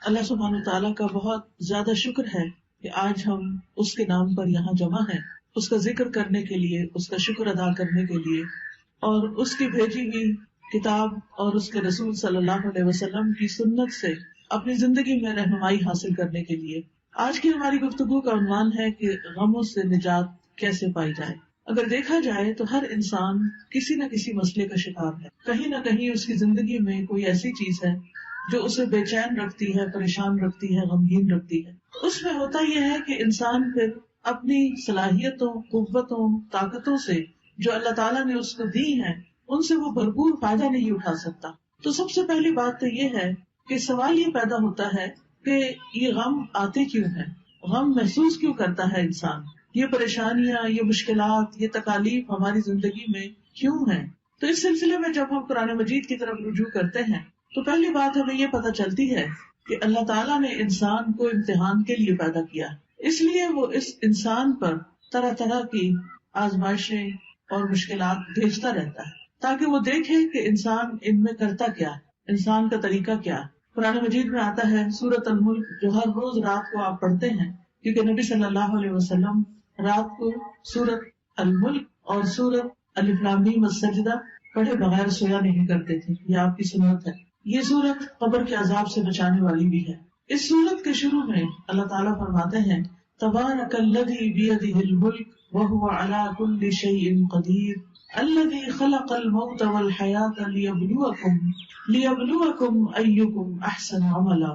اللہ سبحانہ تعالیٰ کا بہت زیادہ شکر ہے کہ آج ہم اس کے نام پر یہاں جمع ہیں، اس کا ذکر کرنے کے لیے، اس کا شکر ادا کرنے کے لیے، اور اس کی بھیجی ہوئی کتاب اور اس کے رسول صلی اللہ علیہ وسلم کی سنت سے اپنی زندگی میں رہنمائی حاصل کرنے کے لیے۔ آج کی ہماری گفتگو کا عنوان ہے کہ غموں سے نجات کیسے پائی جائے۔ اگر دیکھا جائے تو ہر انسان کسی نہ کسی مسئلے کا شکار ہے، کہیں نہ کہیں اس کی زندگی میں کوئی ایسی چیز ہے جو اسے بے چین رکھتی ہے، پریشان رکھتی ہے، غمگین رکھتی ہے۔ اس میں ہوتا یہ ہے کہ انسان پھر اپنی صلاحیتوں، قوتوں، طاقتوں سے جو اللہ تعالیٰ نے اس کو دی ہیں، ان سے وہ بھرپور فائدہ نہیں اٹھا سکتا۔ تو سب سے پہلی بات تو یہ ہے کہ سوال یہ پیدا ہوتا ہے کہ یہ غم آتے کیوں ہیں، غم محسوس کیوں کرتا ہے انسان، یہ پریشانیاں، یہ مشکلات، یہ تکالیف ہماری زندگی میں کیوں ہیں۔ تو اس سلسلے میں جب ہم قرآن مجید کی طرف رجوع کرتے ہیں تو پہلی بات ہمیں یہ پتہ چلتی ہے کہ اللہ تعالیٰ نے انسان کو امتحان کے لیے پیدا کیا، اس لیے وہ اس انسان پر طرح طرح کی آزمائشیں اور مشکلات بھیجتا رہتا ہے تاکہ وہ دیکھے کہ انسان ان میں کرتا کیا ہے، انسان کا طریقہ کیا ہے۔ قرآن مجید میں آتا ہے سورۃ الملک، جو ہر روز رات کو آپ پڑھتے ہیں، کیونکہ نبی صلی اللہ علیہ وسلم رات کو سورۃ الملک اور سورۃ الف لام میم السجدہ پڑھے بغیر سویا نہیں کرتے تھے، یہ آپ کی سنت ہے۔ یہ سورت قبر کے عذاب سے بچانے والی بھی ہے۔ اس سورت کے شروع میں اللہ تعالیٰ فرماتے ہیں تبارک الذی بیدہ الملک وہو علی کل شیء قدیر الذی خلق الموت والحیاۃ لیبلوکم ایکم احسن عملا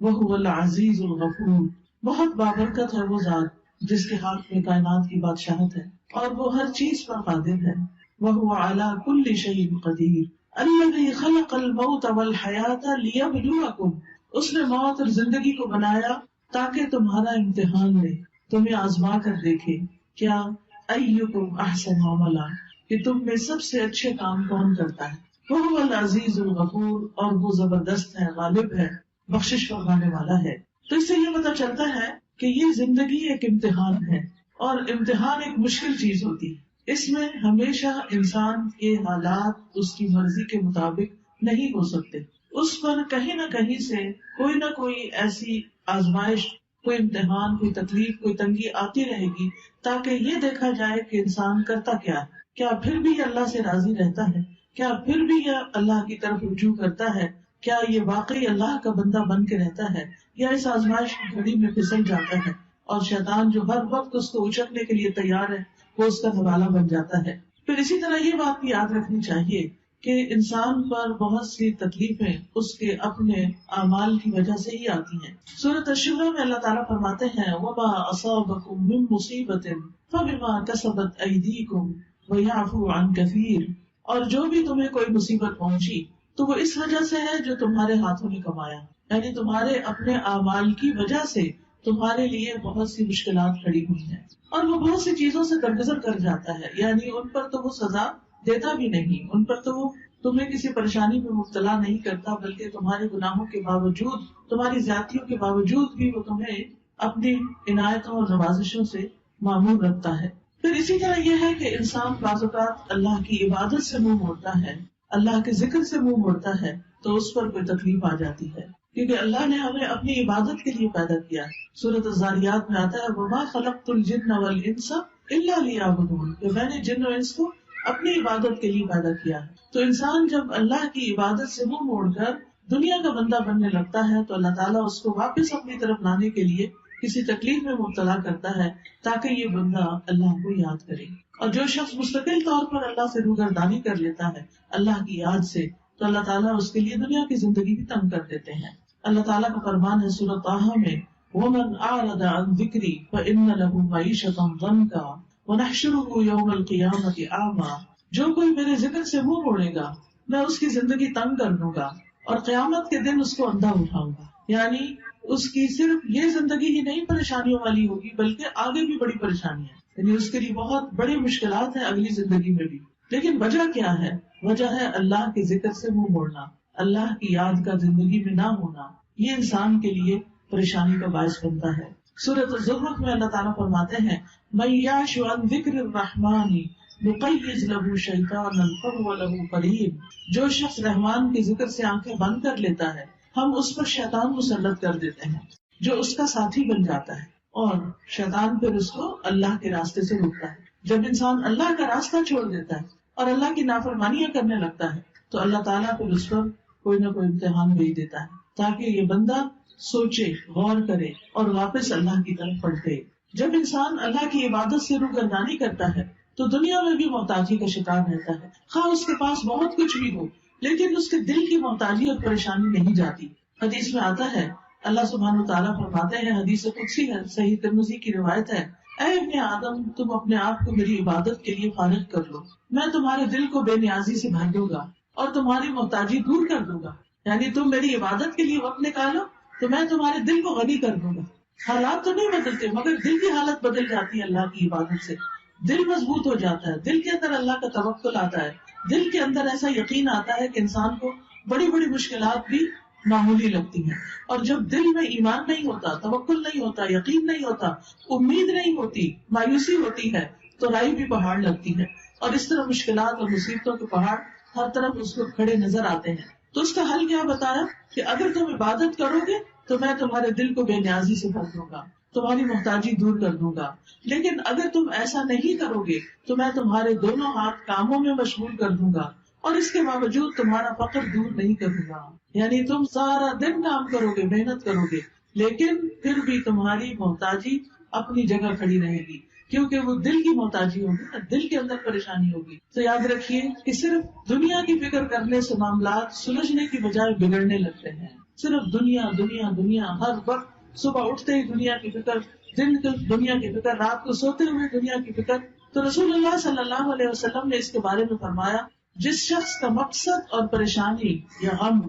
وہو العزیز الغفور۔ بہت بابرکت ہے وہ ذات جس کے ہاتھ میں کائنات کی بادشاہت ہے اور وہ ہر چیز پر قادر ہے۔ وہو علی کل شیء قدیر الذی خلق الموت والحیاۃ لیبلوکم، اس نے موت اور زندگی کو بنایا تاکہ تمہارا امتحان لے، تمہیں آزما کر دیکھے کیا ایکم احسن عملا، کہ تم میں سب سے اچھے کام کون کرتا ہے۔ وہ العزیز الغفور، اور وہ زبردست ہے، غالب ہے، بخشش فرمانے والا ہے۔ تو اس سے یہ پتہ چلتا ہے کہ یہ زندگی ایک امتحان ہے، اور امتحان ایک مشکل چیز ہوتی ہے۔ اس میں ہمیشہ انسان کے حالات اس کی مرضی کے مطابق نہیں ہو سکتے، اس پر کہیں نہ کہیں سے کوئی نہ کوئی ایسی آزمائش، کوئی امتحان، کوئی تکلیف، کوئی تنگی آتی رہے گی تاکہ یہ دیکھا جائے کہ انسان کرتا کیا ہے، کیا پھر بھی اللہ سے راضی رہتا ہے، کیا پھر بھی یہ اللہ کی طرف رجوع کرتا ہے، کیا یہ واقعی اللہ کا بندہ بن کے رہتا ہے، یا اس آزمائش کی گھڑی میں پھسل جاتا ہے اور شیطان جو ہر وقت اس کو اچکنے کے لیے تیار ہے وہ اس کا حوالہ بن جاتا ہے۔ پھر اسی طرح یہ بات بھی یاد رکھنی چاہیے کہ انسان پر بہت سی تکلیفیں اس کے اپنے اعمال کی وجہ سے ہی آتی ہیں۔ سورۃ الشورى میں اللہ تعالیٰ فرماتے ہیں وَمَا أَصَابَكُم مِّن مُّصِيبَةٍ فَبِمَا كَسَبَتْ أَيْدِيكُمْ وَيَعْفُو عَن كَثِيرٍ، اور جو بھی تمہیں کوئی مصیبت پہنچی تو وہ اس وجہ سے ہے جو تمہارے ہاتھوں نے کمایا، یعنی تمہارے اپنے اعمال کی وجہ سے تمہارے لیے بہت سی مشکلات کھڑی ہوئی ہیں، اور وہ بہت سی چیزوں سے درگزر کر جاتا ہے، یعنی ان پر تو وہ سزا دیتا بھی نہیں، ان پر تو وہ تمہیں کسی پریشانی میں مبتلا نہیں کرتا، بلکہ تمہارے گناہوں کے باوجود، تمہاری زیادتیوں کے باوجود بھی وہ تمہیں اپنی عنایتوں اور نوازشوں سے معمور رکھتا ہے۔ پھر اسی طرح یہ ہے کہ انسان بعض اوقات اللہ کی عبادت سے منہ موڑتا ہے، اللہ کے ذکر سے منہ موڑتا ہے تو اس پر کوئی تکلیف آ جاتی ہے، کیونکہ اللہ نے ہمیں اپنی عبادت کے لیے پیدا کیا۔ سورۃ الذاریات میں آتا ہے وَمَا خَلَقْتُ الْجِنَّ وَالْإِنسَ إِلَّا لِيَعْبُدُونِ، کہ میں نے جن و انس کو اپنی عبادت کے لیے پیدا کیا ہے۔ تو انسان جب اللہ کی عبادت سے منہ موڑ کر دنیا کا بندہ بننے لگتا ہے تو اللہ تعالیٰ اس کو واپس اپنی طرف لانے کے لیے کسی تکلیف میں مبتلا کرتا ہے تاکہ یہ بندہ اللہ کو یاد کرے۔ اور جو شخص مستقل طور پر اللہ سے روگردانی کر لیتا ہے اللہ کی یاد سے، تو اللہ تعالیٰ اس کے لیے دنیا کی زندگی بھی تنگ کر دیتے ہیں۔ اللہ تعالیٰ کا فرمان ہے سورۃ طٰہٰ میں وَمَنْ أَعْرَضَ عَنْ ذِكْرِي فَإِنَّ لَهُ مَعِيشَةً ضَنْكًا وَنَحْشُرُهُ يَوْمَ الْقِيَامَةِ أَعْمَىٰ، جو کوئی میرے ذکر سے منہ موڑے گا میں اس کی زندگی تنگ کر دوں گا اور قیامت کے دن اس کو اندھا اٹھاؤں گا، یعنی اس کی صرف یہ زندگی ہی نہیں پریشانیوں والی ہوگی بلکہ آگے بھی بڑی پریشانی ہے، یعنی اس کے لیے بہت بڑی مشکلات ہیں اگلی زندگی میں بھی۔ لیکن وجہ کیا ہے؟ وجہ ہے اللہ کے ذکر سے منہ موڑنا، اللہ کی یاد کا زندگی میں نہ ہونا، یہ انسان کے لیے پریشانی کا باعث بنتا ہے۔ سورۃ الزخرف میں اللہ تعالیٰ فرماتے ہیں مَن یعش عن ذکر الرحمن نقیض لہ شیطانا فہو لہ قرین، جو شخص رحمان کے ذکر سے آنکھیں بند کر لیتا ہے ہم اس پر شیطان مسلط کر دیتے ہیں جو اس کا ساتھی بن جاتا ہے، اور شیطان پھر اس کو اللہ کے راستے سے روکتا ہے۔ جب انسان اللہ کا راستہ چھوڑ دیتا ہے اور اللہ کی نافرمانیاں کرنے لگتا ہے تو اللہ تعالیٰ پھر اس پر کوئی نہ کوئی امتحان بھیج دیتا ہے تاکہ یہ بندہ سوچے، غور کرے اور واپس اللہ کی طرف پلٹے۔ جب انسان اللہ کی عبادت سے روگردانی کرتا ہے تو دنیا میں بھی محتاجی کا شکار رہتا ہے، خواہ اس کے پاس بہت کچھ بھی ہو، لیکن اس کے دل کی محتاجی اور پریشانی نہیں جاتی۔ حدیث میں آتا ہے، اللہ سبحانہ وتعالیٰ فرماتے ہیں، حدیث قدسی ہے، صحیح ترمذی کی روایت ہے، اے ابن آدم، تم اپنے آپ کو میری عبادت کے لیے فارغ کر لو، میں تمہارے دل کو بے نیازی سے بھر دوں گا اور تمہاری محتاجی دور کر دوں گا۔ یعنی تم میری عبادت کے لیے وقت نکالو تو میں تمہارے دل کو غنی کر دوں گا۔ حالات تو نہیں بدلتے مگر دل کی حالت بدل جاتی ہے اللہ کی عبادت سے، دل مضبوط ہو جاتا ہے، دل کے اندر اللہ کا توکل آتا ہے، دل کے اندر ایسا یقین آتا ہے کہ انسان کو بڑی بڑی مشکلات بھی معمولی لگتی ہیں۔ اور جب دل میں ایمان نہیں ہوتا، توکل نہیں ہوتا، یقین نہیں ہوتا، امید نہیں ہوتی، مایوسی ہوتی ہے تو رائی بھی پہاڑ لگتی ہے، اور اس طرح مشکلات اور مصیبتوں کے پہاڑ ہر طرف اس کو کھڑے نظر آتے ہیں۔ تو اس کا حل کیا بتایا کہ اگر تم عبادت کرو گے تو میں تمہارے دل کو بے نیازی سے بھر دوں گا، تمہاری محتاجی دور کر دوں گا، لیکن اگر تم ایسا نہیں کرو گے تو میں تمہارے دونوں ہاتھ کاموں میں مشغول کر دوں گا اور اس کے باوجود تمہارا فقر دور نہیں کروں گا۔ یعنی تم سارا دن کام کرو گے، محنت کرو گے، لیکن پھر بھی تمہاری محتاجی اپنی جگہ کھڑی رہے گی، کیونکہ وہ دل کی محتاجی ہوگی نا، دل کے اندر پریشانی ہوگی۔ تو یاد رکھیے کہ صرف دنیا کی فکر کرنے سے معاملات سلجھنے کی بجائے بگڑنے لگتے ہیں۔ صرف دنیا دنیا دنیا، ہر وقت صبح اٹھتے ہی دنیا کی فکر، دن کو دنیا کی فکر، رات کو سوتے ہوئے دنیا کی فکر۔ تو رسول اللہ صلی اللہ علیہ وسلم نے اس کے بارے میں فرمایا، جس شخص کا مقصد اور پریشانی یا غم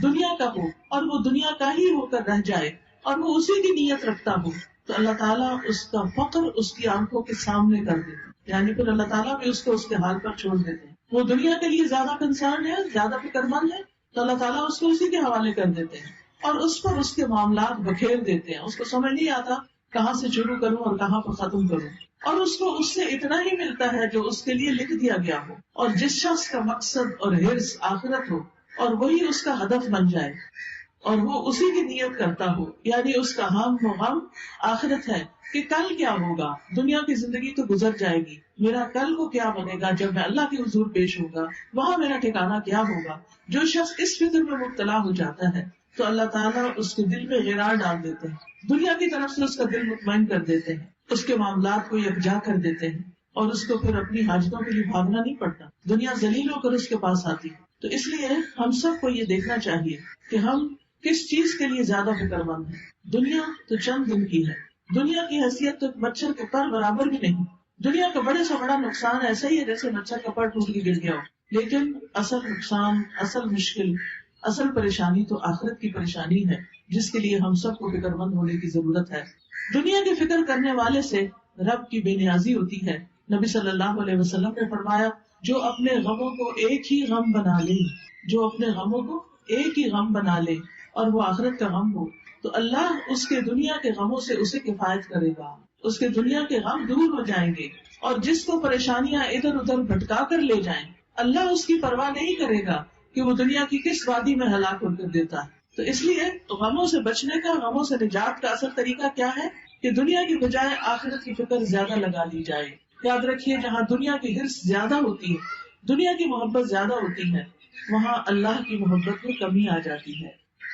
دنیا کا ہو اور وہ دنیا کا ہی ہو کر رہ جائے اور وہ اسی کی نیت رکھتا ہو تو اللہ تعالیٰ اس کا فقر اس کی آنکھوں کے سامنے کر دیتے، یعنی پھر اللہ تعالیٰ بھی اس کو اس کے حال پر چھوڑ دیتے ہیں۔ وہ دنیا کے لیے زیادہ کنسرن ہے، زیادہ فکر مند ہے تو اللہ تعالیٰ اس کو اسی کے حوالے کر دیتے ہیں اور اس پر اس کے معاملات بکھیر دیتے ہیں۔ اس کو سمجھ نہیں آتا کہاں سے شروع کروں اور کہاں پر ختم کروں، اور اس کو اس سے اتنا ہی ملتا ہے جو اس کے لیے لکھ دیا گیا ہو۔ اور جس شخص کا مقصد اور حرص آخرت ہو اور وہی اس کا ہدف بن جائے اور وہ اسی کی نیت کرتا ہو، یعنی اس کا ہم و غم آخرت ہے کہ کل کیا ہوگا، دنیا کی زندگی تو گزر جائے گی، میرا کل کو کیا بنے گا جب میں اللہ کے حضور پیش ہوگا، وہاں میرا ٹھکانہ کیا ہوگا۔ جو شخص اس فکر میں مبتلا ہو جاتا ہے تو اللہ تعالیٰ اس کے دل میں غرار ڈال دیتے ہیں، دنیا کی طرف سے اس کا دل مطمئن کر دیتے ہیں، اس کے معاملات کو یکجا کر دیتے ہیں اور اس کو پھر اپنی حاجتوں کے لیے بھاگنا نہیں پڑتا، دنیا ذلیل ہو کر اس کے پاس آتی ہے۔ تو اس لیے ہم سب کو یہ دیکھنا چاہیے کہ ہم کس چیز کے لیے زیادہ فکر مند ہیں۔ دنیا تو چند دن کی ہے، دنیا کی حیثیت تو مچھر کے پر برابر بھی نہیں۔ دنیا کا بڑے سے بڑا نقصان ایسا ہی ہے جیسے مچھر کا پر ٹوٹ کے گر گیا ہو، لیکن اصل نقصان، اصل مشکل، اصل پریشانی تو آخرت کی پریشانی ہے جس کے لیے ہم سب کو فکر مند ہونے کی ضرورت ہے۔ دنیا کی فکر کرنے والے سے رب کی بے نیازی ہوتی ہے۔ نبی صلی اللہ علیہ وسلم نے فرمایا، جو اپنے غموں کو ایک ہی غم بنا لے، جو اپنے غموں کو ایک ہی غم بنا لے اور وہ آخرت کا غم ہو تو اللہ اس کے دنیا کے غموں سے اسے کفایت کرے گا، اس کے دنیا کے غم دور ہو جائیں گے۔ اور جس کو پریشانیاں ادھر ادھر بھٹکا کر لے جائیں، اللہ اس کی پرواہ نہیں کرے گا کہ وہ دنیا کی کس وادی میں ہلاک کر دیتا ہے۔ تو اس لیے غموں سے بچنے کا، غموں سے نجات کا اصل طریقہ کیا ہے کہ دنیا کی بجائے آخرت کی فکر زیادہ لگا لی جائے۔ یاد رکھیے، جہاں دنیا کی حرص زیادہ ہوتی ہے، دنیا کی محبت زیادہ ہوتی ہے، وہاں اللہ کی محبت میں کمی آ جاتی ہے،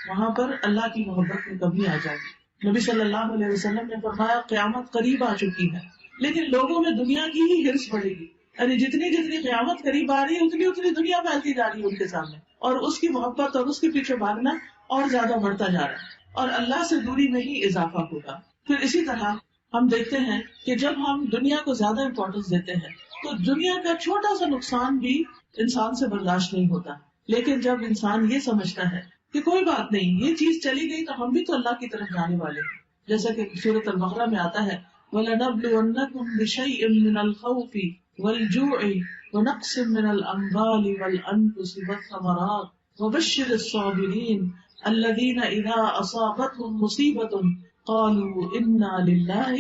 وہاں پر اللہ کی محبت میں کمی آ جاتی۔ نبی صلی اللہ علیہ وسلم نے فرمایا، قیامت قریب آ چکی ہے لیکن لوگوں میں دنیا کی ہی حرص بڑھے گی، یعنی جتنی جتنی قیامت قریب آ رہی ہے اتنی اتنی دنیا پھیلتی جا رہی ہے ان کے سامنے، اور اس کی محبت اور اس کے پیچھے بھاگنا اور زیادہ بڑھتا جا رہا ہے اور اللہ سے دوری میں ہی اضافہ ہوگا۔ پھر اسی طرح ہم دیکھتے ہیں کہ جب ہم دنیا کو زیادہ امپورٹنس دیتے ہیں تو دنیا کا چھوٹا سا نقصان بھی انسان سے برداشت نہیں ہوتا، لیکن جب انسان یہ سمجھتا ہے کہ کوئی بات نہیں، یہ چیز چلی گئی تو ہم بھی تو اللہ کی طرف جانے والے ہیں، جیسا کہ سورۃ البقرہ میں آتا ہے، وَلَنَبْلُوَنَّكُمْ بِشَيْءٍ مِّنَ الْخَوْفِ وَالْجُوعِ وَنَقْصٍ مِّنَ الْأَمْوَالِ وَالْأَنفُسِ وَالثَّمَرَاتِ وَبَشِّرِ الصَّابِرِينَ الَّذِينَ إِذَا أَصَابَتْهُم مُّصِيبَةٌ قالوا إنا لله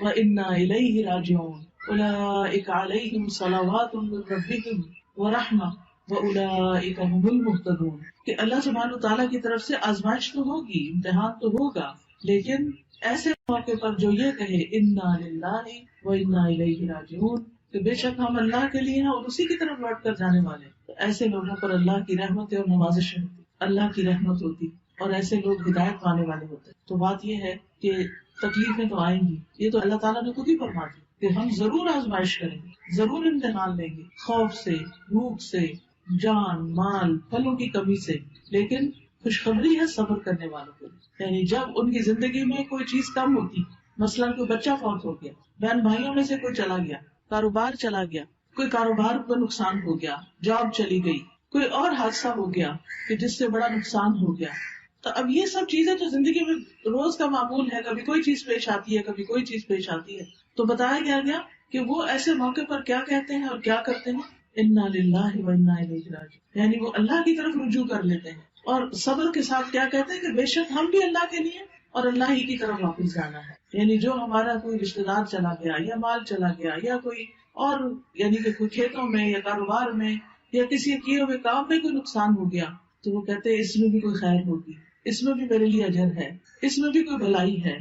وإنا إليه راجعون أولئك عليهم صلوات من ربهم ورحمة وَأُولَٰئِكَ هُمُ الْمُهْتَدُونَ کہ اللہ سبحانہ وتعالیٰ کی طرف سے آزمائش تو ہوگی، امتحان تو ہوگا، لیکن ایسے موقع پر جو یہ کہے اِنَّا لِلَّهِ وَإِنَّا إِلَيْهِ رَاجِعُونَ کہ بے شک ہم اللہ کے لیے ہیں اور اسی کی طرف لوٹ کر جانے والے ہیں، تو ایسے لوگوں پر اللہ کی رحمت اور نوازش ہوتی، اللہ کی رحمت ہوتی اور ایسے لوگ ہدایت پانے والے ہوتے. تو بات یہ ہے کہ تکلیفیں تو آئیں گی، یہ تو اللہ تعالیٰ نے خود ہی فرما دی کہ ہم ضرور آزمائش کریں گے، ضرور امتحان لیں گے، خوف سے، بھوک سے، جان مال پھلوں کی کمی سے، لیکن خوشخبری ہے صبر کرنے والوں کے لیے. یعنی جب ان کی زندگی میں کوئی چیز کم ہوتی، مثلاً کوئی بچہ فوت ہو گیا، بہن بھائیوں میں سے کوئی چلا گیا، کاروبار چلا گیا، کوئی کاروبار کو نقصان ہو گیا، جاب چلی گئی، کوئی اور حادثہ ہو گیا کہ جس سے بڑا نقصان ہو گیا، تو اب یہ سب چیزیں تو زندگی میں روز کا معمول ہے، کبھی کوئی چیز پیش آتی ہے، کبھی کوئی چیز پیش آتی ہے. تو بتایا گیا کہ وہ ایسے موقع پر کیا کہتے ہیں اور کیا کرتے ہیں، انا للہ و انا الیہ راجعون، یعنی وہ اللہ کی طرف رجوع کر لیتے ہیں اور صبر کے ساتھ کیا کہتے ہیں کہ بے شک ہم بھی اللہ کے لیے اور اللہ ہی کی طرف واپس جانا ہے. یعنی جو ہمارا کوئی رشتے دار چلا گیا یا مال چلا گیا یا کوئی اور یعنی کہ کوئی کھیتوں میں یا کاروبار میں یا کسی کیے ہوئے کام میں کوئی نقصان ہو گیا، تو وہ کہتے ہیں اس میں بھی کوئی خیر ہوگی، اس میں بھی میرے لیے اجر ہے، اس میں بھی کوئی بھلائی ہے،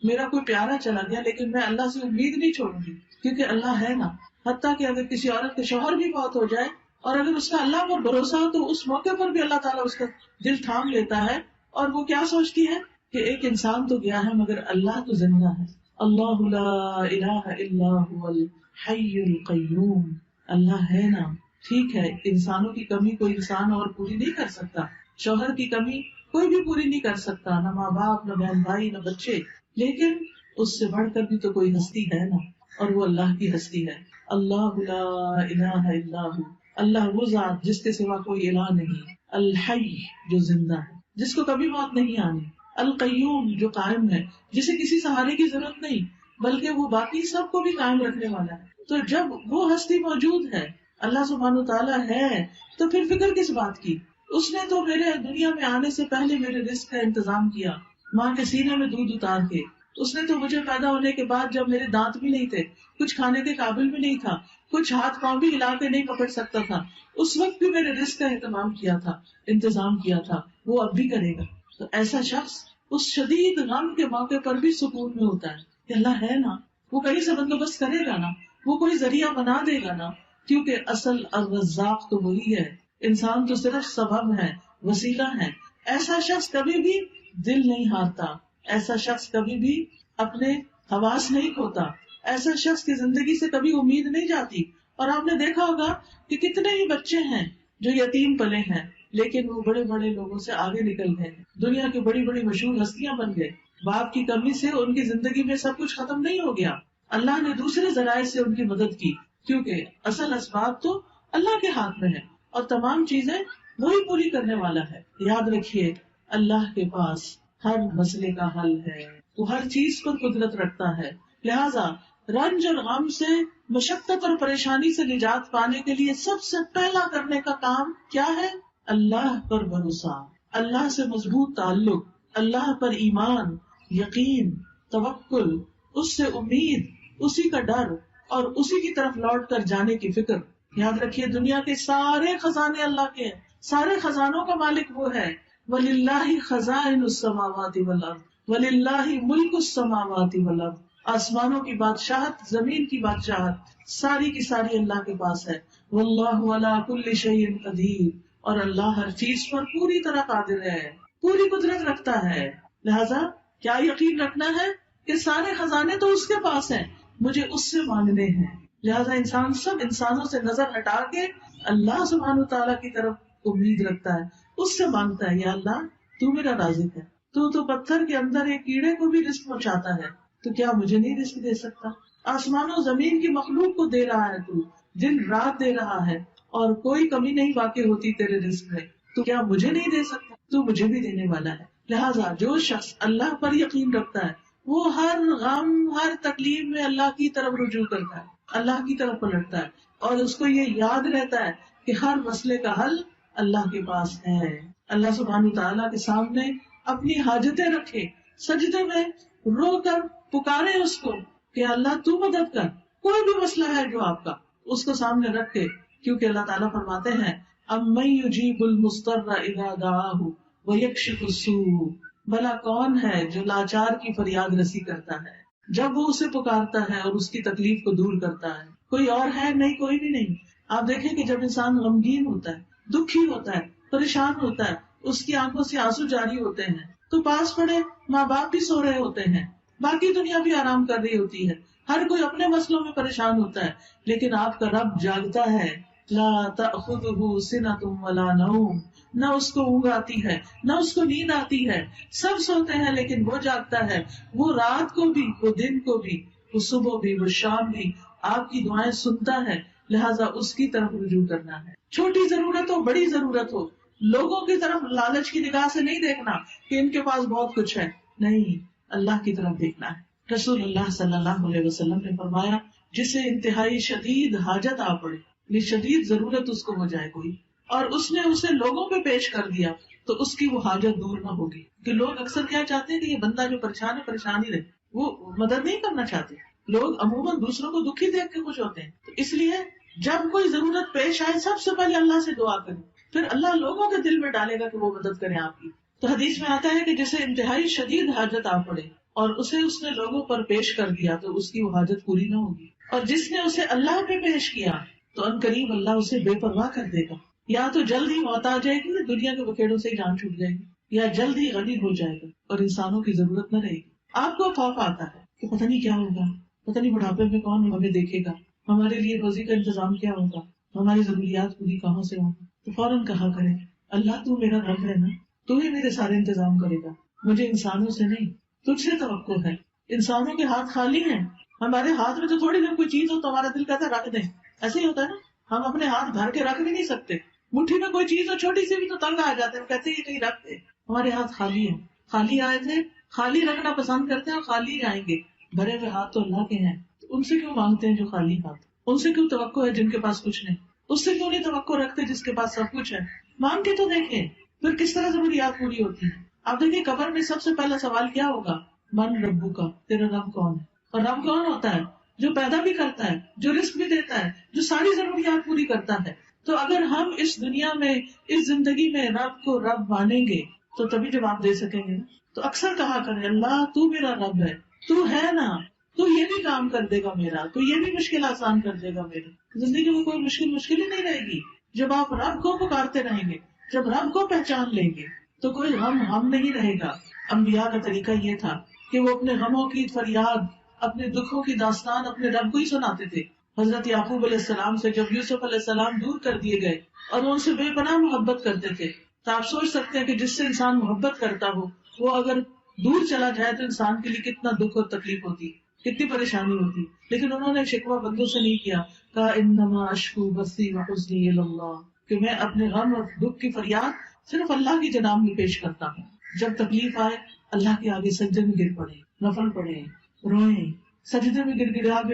میرا کوئی پیارا چلا گیا لیکن میں اللہ سے امید نہیں چھوڑوں گی کیونکہ اللہ ہے نا. حتیٰ کہ اگر کسی عورت کے شوہر بھی فوت ہو جائے اور اگر اس کا اللہ پر بھروسہ ہو تو اس موقع پر بھی اللہ تعالیٰ اس کا دل تھام لیتا ہے اور وہ کیا سوچتی ہے کہ ایک انسان تو گیا ہے مگر اللہ تو زندہ ہے. اللہ لا الہ الا هو الحی القیوم، اللہ ہے نا. ٹھیک ہے انسانوں کی کمی کوئی انسان اور پوری نہیں کر سکتا، شوہر کی کمی کوئی بھی پوری نہیں کر سکتا، نہ ماں باپ، نہ بہن بھائی، نہ بچے، لیکن اس سے بڑھ کر بھی تو کوئی ہستی ہے نا، اور وہ اللہ کی ہستی ہے. اللہ لا الہ الا ہو، اللہ وہ ذات جس کے سوا کوئی الہ نہیں، الحی جو زندہ ہے، جس کو کبھی موت نہیں آنی، القیوم جو قائم ہے، جسے کسی سہارے کی ضرورت نہیں بلکہ وہ باقی سب کو بھی قائم رکھنے والا ہے. تو جب وہ ہستی موجود ہے، اللہ سبحانہ تعالیٰ ہے، تو پھر فکر کس بات کی. اس نے تو میرے دنیا میں آنے سے پہلے میرے رزق کا انتظام کیا، ماں کے سینے میں دودھ اتار کے. اس نے تو مجھے پیدا ہونے کے بعد جب میرے دانت بھی نہیں تھے، کچھ کھانے کے قابل بھی نہیں تھا، کچھ ہاتھ پاؤں بھی ہلا کے نہیں پکڑ سکتا تھا، اس وقت بھی میرے رزق کا اہتمام کیا تھا، انتظام کیا تھا. وہ اب بھی کرے گا. تو ایسا شخص اس شدید غم کے موقع پر بھی سکون میں ہوتا ہے کہ اللہ ہے نا، وہ کہیں سے بندوبست کرے گا نا، وہ کوئی ذریعہ بنا دے گا نا، کیونکہ اصل الرزاق تو وہی ہے، انسان تو صرف سبب ہے، وسیلہ ہے. ایسا شخص کبھی بھی دل نہیں ہارتا، ایسا شخص کبھی بھی اپنے حواس نہیں کھوتا، ایسا شخص کی زندگی سے کبھی امید نہیں جاتی. اور آپ نے دیکھا ہوگا کہ کتنے ہی بچے ہیں جو یتیم پلے ہیں لیکن وہ بڑے بڑے لوگوں سے آگے نکل گئے، دنیا کی بڑی بڑی مشہور ہستیاں بن گئے. باپ کی کمی سے ان کی زندگی میں سب کچھ ختم نہیں ہو گیا، اللہ نے دوسرے ذرائع سے ان کی مدد کی، کیونکہ اصل اسباب تو اللہ کے ہاتھ میں ہے اور تمام چیزیں وہی پوری کرنے والا ہے. یاد رکھیے اللہ کے پاس ہر مسئلے کا حل ہے، وہ ہر چیز پر قدرت رکھتا ہے. لہذا رنج اور غم سے، مشقت اور پریشانی سے نجات پانے کے لیے سب سے پہلا کرنے کا کام کیا ہے؟ اللہ پر بھروسہ، اللہ سے مضبوط تعلق، اللہ پر ایمان، یقین، توکل، اس سے امید، اسی کا ڈر اور اسی کی طرف لوٹ کر جانے کی فکر. یاد رکھیے دنیا کے سارے خزانے اللہ کے ہیں، سارے خزانوں کا مالک وہ ہے. وَلِلَّهِ خَزَائِنُ السَّمَاوَاتِ وَالْأَرْضِ وَلِلَّهِ مُلْكُ السَّمَاوَاتِ وَالْأَرْضِ. آسمانوں کی بادشاہت، زمین کی بادشاہت ساری کی ساری اللہ کے پاس ہے. وَاللَّهُ عَلَى كُلِّ شَيْءٍ قَدِيرٌ، اور اللہ ہر چیز پر پوری طرح قادر ہے، پوری قدرت رکھتا ہے. لہذا کیا یقین رکھنا ہے کہ سارے خزانے تو اس کے پاس ہیں، مجھے اس سے مانگنے ہیں. لہذا انسان سب انسانوں سے نظر ہٹا کے اللہ سبحانہ تعالیٰ کی طرف امید رکھتا ہے، اس سے مانگتا ہے، یا اللہ تو میرا رازق ہے، تو پتھر کے اندر ایک کیڑے کو بھی رزق پہنچاتا ہے، تو کیا مجھے نہیں رزق دے سکتا؟ آسمان و زمین کی مخلوق کو دے رہا ہے، تو دن رات دے رہا ہے اور کوئی کمی نہیں واقع ہوتی تیرے رزق میں، تو کیا مجھے نہیں دے سکتا؟ تو مجھے بھی دینے والا ہے. لہٰذا جو شخص اللہ پر یقین رکھتا ہے وہ ہر غم، ہر تکلیف میں اللہ کی طرف رجوع کرتا ہے، اللہ کی طرف پلٹتا ہے، اور اس کو یہ یاد رہتا ہے کہ ہر مسئلے کا حل اللہ کے پاس ہے. اللہ سبحانہ تعالیٰ کے سامنے اپنی حاجتیں رکھے، سجدے میں رو کر پکارے اس کو کہ اللہ تو مدد کر. کوئی بھی مسئلہ ہے جو آپ کا، اس کو سامنے رکھ کے کیونکہ اللہ تعالیٰ فرماتے ہیں امن یجیب المضطر اذا دعاہ ویکشف السوء، بھلا کون ہے جو لاچار کی فریاد رسی کرتا ہے جب وہ اسے پکارتا ہے اور اس کی تکلیف کو دور کرتا ہے. کوئی اور ہے؟ نہیں، کوئی بھی نہیں. آپ دیکھیں کہ جب انسان غمگین ہوتا ہے، دکھی ہوتا ہے، پریشان ہوتا ہے، اس کی آنکھوں سے آنسو جاری ہوتے ہیں، تو پاس پڑے ماں باپ بھی سو رہے ہوتے ہیں، باقی دنیا بھی آرام کر رہی ہوتی ہے، ہر کوئی اپنے مسئلوں میں پریشان ہوتا ہے، لیکن آپ کا رب جاگتا ہے. لا تأخذہ سنۃ ولا نوم، نہ اس کو اونگ آتی ہے نہ اس کو نیند آتی ہے. سب سوتے ہیں لیکن وہ جاگتا ہے. وہ رات کو بھی، وہ دن کو بھی، وہ صبح بھی، وہ شام بھی آپ کی دعائیں سنتا ہے. لہٰذا اس کی طرف رجوع کرنا ہے. چھوٹی ضرورت ہو، بڑی ضرورت ہو، لوگوں کی طرف لالچ کی نگاہ سے نہیں دیکھنا کہ ان کے پاس بہت کچھ ہے، نہیں، اللہ کی طرف دیکھنا ہے. رسول اللہ صلی اللہ علیہ وسلم نے فرمایا جسے انتہائی شدید حاجت آ پڑے، یہ شدید ضرورت اس کو ہو جائے کوئی، اور اس نے اسے لوگوں پہ پیش کر دیا تو اس کی وہ حاجت دور نہ ہوگی. کہ لوگ اکثر کیا چاہتے ہیں کہ یہ بندہ جو پریشان ہے پریشان ہی رہے، وہ مدد نہیں کرنا چاہتے. لوگ عموماً دوسروں کو دکھی دیکھ کے خوش ہوتے ہیں. تو اس لیے جب کوئی ضرورت پیش آئے سب سے پہلے اللہ سے دعا کریں، پھر اللہ لوگوں کے دل میں ڈالے گا کہ وہ مدد کریں آپ کی. تو حدیث میں آتا ہے کہ جسے انتہائی شدید حاجت آ پڑے اور اسے اس نے لوگوں پر پیش کر دیا تو اس کی وہ حاجت پوری نہ ہوگی، اور جس نے اسے اللہ پہ پیش کیا تو ان قریب اللہ اسے بے پرواہ کر دے گا. یا تو جلد ہی موت آ جائے گی، دنیا کے بکھیڑوں سے ہی جان چھوٹ جائے گی، یا جلد ہی غنی ہو جائے گا اور انسانوں کی ضرورت نہ رہے گی. آپ کو خوف آتا ہے کہ پتہ نہیں کیا ہوگا، پتہ نہیں بڑھاپے میں کون ہمیں دیکھے گا، ہمارے لیے روزی کا انتظام کیا ہوگا، ہماری ضروریات پوری کہاں سے ہوں. تو فوراً کہا کرے اللہ تو میرا رب ہے نا، تو ہی میرے سارے انتظام کرے گا، مجھے انسانوں سے نہیں تجھ سے توقع ہے. انسانوں کے ہاتھ خالی ہیں، ہمارے ہاتھ میں تو تھوڑی دیر کوئی چیز ہو تو ہمارا دل کہتا ہے رکھ دیں. ایسے ہی ہوتا ہے نا، ہم اپنے ہاتھ بھر کے رکھ بھی نہیں سکتے، مٹھی میں کوئی چیز ہو چھوٹی سی بھی تو تنگ آ جاتے ہیں، کہتے ہیں کہیں رکھ دیں. ہمارے ہاتھ خالی ہیں، خالی آئے تھے، خالی رکھنا پسند کرتے ہیں اور خالی جائیں گے. بھرے ہوئے ہاتھ تو اللہ کے ہیں، تو ان سے کیوں مانگتے ہیں جو خالی ہاتھ؟ ان سے کیوں توقع ہے جن کے پاس کچھ نہیں؟ اس سے کیوں نہیں توقع رکھتے جس کے پاس سب کچھ ہے؟ مانگ کے تو دیکھیں پھر کس طرح ضروریات پوری ہوتی ہیں. آپ دیکھیں قبر میں سب سے پہلا سوال کیا ہوگا؟ من ربو کا، تیرا رب کون ہے؟ اور رب کون ہوتا ہے؟ جو پیدا بھی کرتا ہے، جو رزق بھی دیتا ہے، جو ساری ضروریات پوری کرتا ہے. تو اگر ہم اس دنیا میں، اس زندگی میں رب کو رب مانیں گے تو تبھی جواب دے سکیں گے. تو اکثر کہا کریں اللہ تو میرا رب ہے، تو ہے نا، تو یہ بھی کام کر دے گا میرا، تو یہ بھی مشکل آسان کر دے گا میری زندگی میں. کوئی مشکل ہی نہیں رہے گی جب آپ رب کو پکارتے رہیں گے، جب رب کو پہچان لیں گے تو کوئی غم نہیں رہے گا. انبیاء کا طریقہ یہ تھا کہ وہ اپنے غموں کی فریاد، اپنے دکھوں کی داستان اپنے رب کو ہی سناتے تھے. حضرت یعقوب علیہ السلام سے جب یوسف علیہ السلام دور کر دیے گئے اور وہ ان سے بے پناہ محبت کرتے تھے، تو آپ سوچ سکتے ہیں کہ جس سے انسان محبت کرتا ہو وہ اگر دور چلا جائے تو انسان کے لیے کتنا دکھ اور تکلیف ہوتی، کتنی پریشانی ہوتی. لیکن انہوں نے شکوہ بندوں سے نہیں کیا، کہا انما اشکو بثی وحزنی الی اللہ، کہ میں اپنے غم اور دکھ کی فریاد صرف اللہ کی جناب میں پیش کرتا ہوں. جب تکلیف آئے اللہ کے آگے سجدے میں گر پڑے، نفل پڑے، روئیں، سجدے میں گر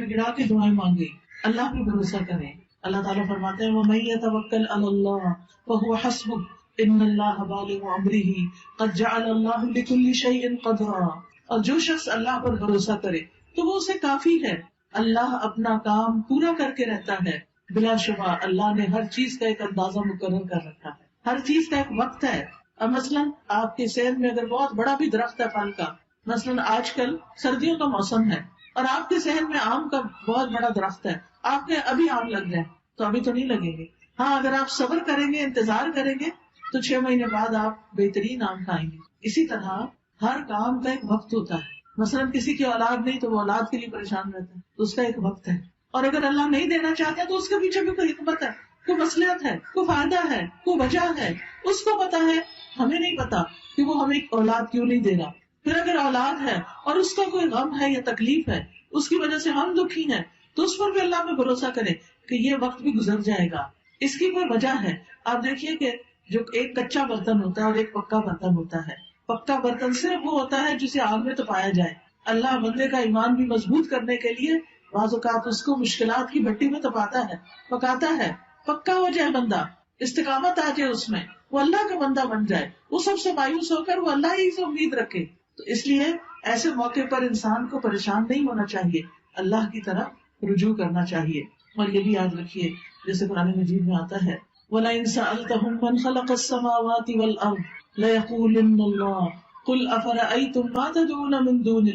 گڑا کے دعائیں مانگے، اللہ پہ بھروسہ کریں. اللہ تعالیٰ فرماتے ہیں وَمَن يَتَوَكَّلْ عَلَى اللَّهِ فَهُوَ حَسْبُهُ إِنَّ اللَّهَ بَالِغُ أَمْرِهِ قَدْ جَعَلَ اللَّهُ لِكُلِّ شَيْءٍ قَدْرًا. اور جو شخص اللہ پر بھروسہ کرے تو وہ اسے کافی ہے، اللہ اپنا کام پورا کر کے رہتا ہے. بلا شبہ اللہ نے ہر چیز کا ایک اندازہ مقرر کر رکھا ہے، ہر چیز کا ایک وقت ہے. اب مثلاً آپ کے شہر میں اگر بہت بڑا بھی درخت ہے پھل کا، مثلاً آج کل سردیوں کا موسم ہے اور آپ کے شہر میں آم کا بہت بڑا درخت ہے، آپ کے ابھی آم لگ جائیں تو ابھی تو نہیں لگیں گے. ہاں اگر آپ صبر کریں گے، انتظار کریں گے تو 6 مہینے بعد آپ بہترین آم کھائیں گے. اسی طرح ہر کام کا ایک وقت ہوتا ہے. مثلاً کسی کی اولاد نہیں تو وہ اولاد کے لیے پریشان رہتا ہے، تو اس کا ایک وقت ہے. اور اگر اللہ نہیں دینا چاہتا تو اس کے پیچھے بھی کوئی حکمت ہے، کوئی مصلحت ہے، کوئی فائدہ ہے، کوئی وجہ ہے، اس کو پتا ہے، ہمیں نہیں پتا کہ وہ ہمیں اولاد کیوں نہیں دے رہا. پھر اگر اولاد ہے اور اس کا کوئی غم ہے یا تکلیف ہے، اس کی وجہ سے ہم دکھی ہیں، تو اس پر بھی اللہ میں بھروسہ کرے کہ یہ وقت بھی گزر جائے گا، اس کی کوئی وجہ ہے. آپ دیکھیے کہ جو ایک کچا برتن ہوتا ہے اور ایک پکا برتن ہوتا ہے، پکا برتن صرف وہ ہوتا ہے جسے آگ میں تپایا جائے. اللہ بندے کا ایمان بھی مضبوط کرنے کے لیے بعض اوقات اس کو مشکلات کی بھٹی میں تپاتا ہے، پکاتا ہے، پکا ہو جائے بندہ، استقامت آ جائے اس میں، وہ اللہ کا بندہ بن جائے، وہ سب سے مایوس ہو کر وہ اللہ ہی سے امید رکھے. تو اس لیے ایسے موقع پر انسان کو پریشان نہیں ہونا چاہیے، اللہ کی طرف رجوع کرنا چاہیے. اور یہ بھی یاد رکھیے جیسے قرآن مجید میں آتا ہے وَلَئِن سَأَلْتَهُم مَّنْ خَلَقَ السَّمَاوَاتِ وَالْأَرْضَ لَيَقُولُنَّ اللَّهُ قُلْ أَفَرَأَيْتُم مَّا تَدْعُونَ مِن دُونِ